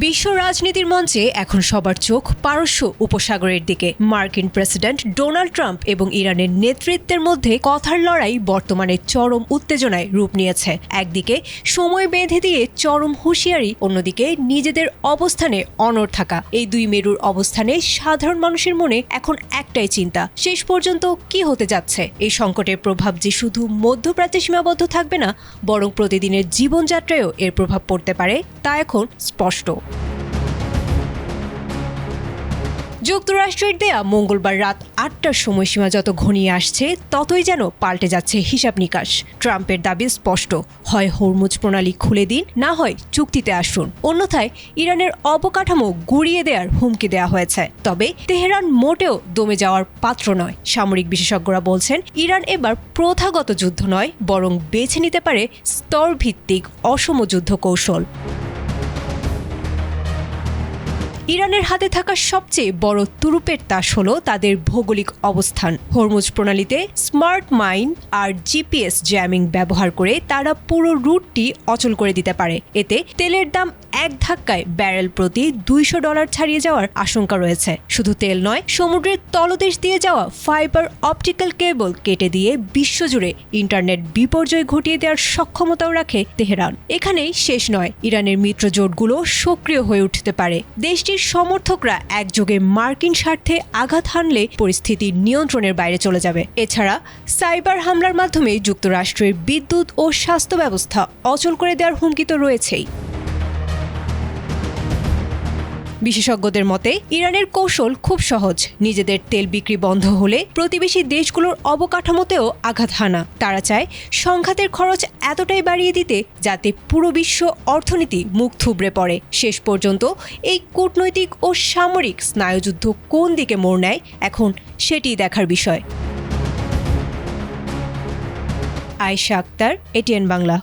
বিশ্ব রাজনীতির মঞ্চে এখন সবার চোখ পারস্য উপসাগরের দিকে। মার্কিন প্রেসিডেন্ট ডোনাল্ড ট্রাম্প এবং ইরানের নেতৃত্বের মধ্যে কথার লড়াই বর্তমানে চরম উত্তেজনায় রূপ নিয়েছে। একদিকে সময় বেঁধে দিয়ে চরম হুঁশিয়ারি, অন্যদিকে নিজেদের অবস্থানে অনড় থাকা। এই দুই মেরুর অবস্থানে সাধারণ মানুষের মনে এখন একটাই চিন্তা, শেষ পর্যন্ত কি হতে যাচ্ছে। এই সংকটের প্রভাব যে শুধু মধ্যপ্রাচ্যে সীমাবদ্ধ থাকবে না, বরং প্রতিদিনের জীবনযাত্রায়ও এর প্রভাব পড়তে পারে, তা এখন স্পষ্ট। যুক্তরাষ্ট্রের দেয়া মঙ্গলবার রাত ৮টার সময়সীমা যত ঘনিয়ে আসছে, ততই যেন পাল্টে যাচ্ছে হিসাব নিকাশ। ট্রাম্পের দাবি স্পষ্ট, হয় হরমুজ প্রণালী খুলে দিন, না হয় চুক্তিতে আসুন। অন্যথায় ইরানের অবকাঠামো গুঁড়িয়ে দেওয়ার হুমকি দেওয়া হয়েছে। তবে তেহরান মোটেও দমে যাওয়ার পাত্র নয়। সামরিক বিশেষজ্ঞরা বলছেন, ইরান এবার প্রথাগত যুদ্ধ নয়, বরং বেছে নিতে পারে স্তরভিত্তিক অসম যুদ্ধ কৌশল। ইরানের হাতে থাকা সবচেয়ে বড় তুরুপের তাস হলো তাদের ভৌগোলিক অবস্থান। হরমুজ প্রণালীতে স্মার্ট মাইন আর জিপিএস জ্যামিং ব্যবহার করে তারা পুরো রুটটি অচল করে দিতে পারে। এতে তেলের দাম এক ধাক্কায় ব্যারেল প্রতি $200 ছাড়িয়ে যাওয়ার আশঙ্কা রয়েছে। শুধু তেল নয়, সমুদ্রের তলদেশ দিয়ে যাওয়া ফাইবার অপটিক্যাল কেবল কেটে দিয়ে বিশ্বজুড়ে ইন্টারনেট বিপর্যয় ঘটিয়ে দেওয়ার সক্ষমতাও রাখে তেহরান। এখানেই শেষ নয়, ইরানের মিত্র জোটগুলো সক্রিয় হয়ে উঠতে পারে। দেশটির সমর্থকরা একযোগে মার্কিন স্বার্থে আঘাত হানলে পরিস্থিতি নিয়ন্ত্রণের বাইরে চলে যাবে। এছাড়া সাইবার হামলার মাধ্যমে যুক্তরাষ্ট্রের বিদ্যুৎ ও স্বাস্থ্য ব্যবস্থা অচল করে দেওয়ার হুমকি তো রয়েছেই। বিশেষজ্ঞদের মতে, ইরানের কৌশল খুব সহজ। নিজেদের তেল বিক্রি বন্ধ হলে প্রতিবেশী দেশগুলোর অবকাঠামোতেও আঘাত হানা। তারা চায় সংঘাতের খরচ এতটাই বাড়িয়ে দিতে যাতে পুরো বিশ্ব অর্থনীতি মুখ থুবড়ে পড়ে। শেষ পর্যন্ত এই কূটনৈতিক ও সামরিক স্নায়ুযুদ্ধ কোন দিকে মোড় নেয়, এখন সেটিই দেখার বিষয়। আয়েশা আক্তার, ATN বাংলা।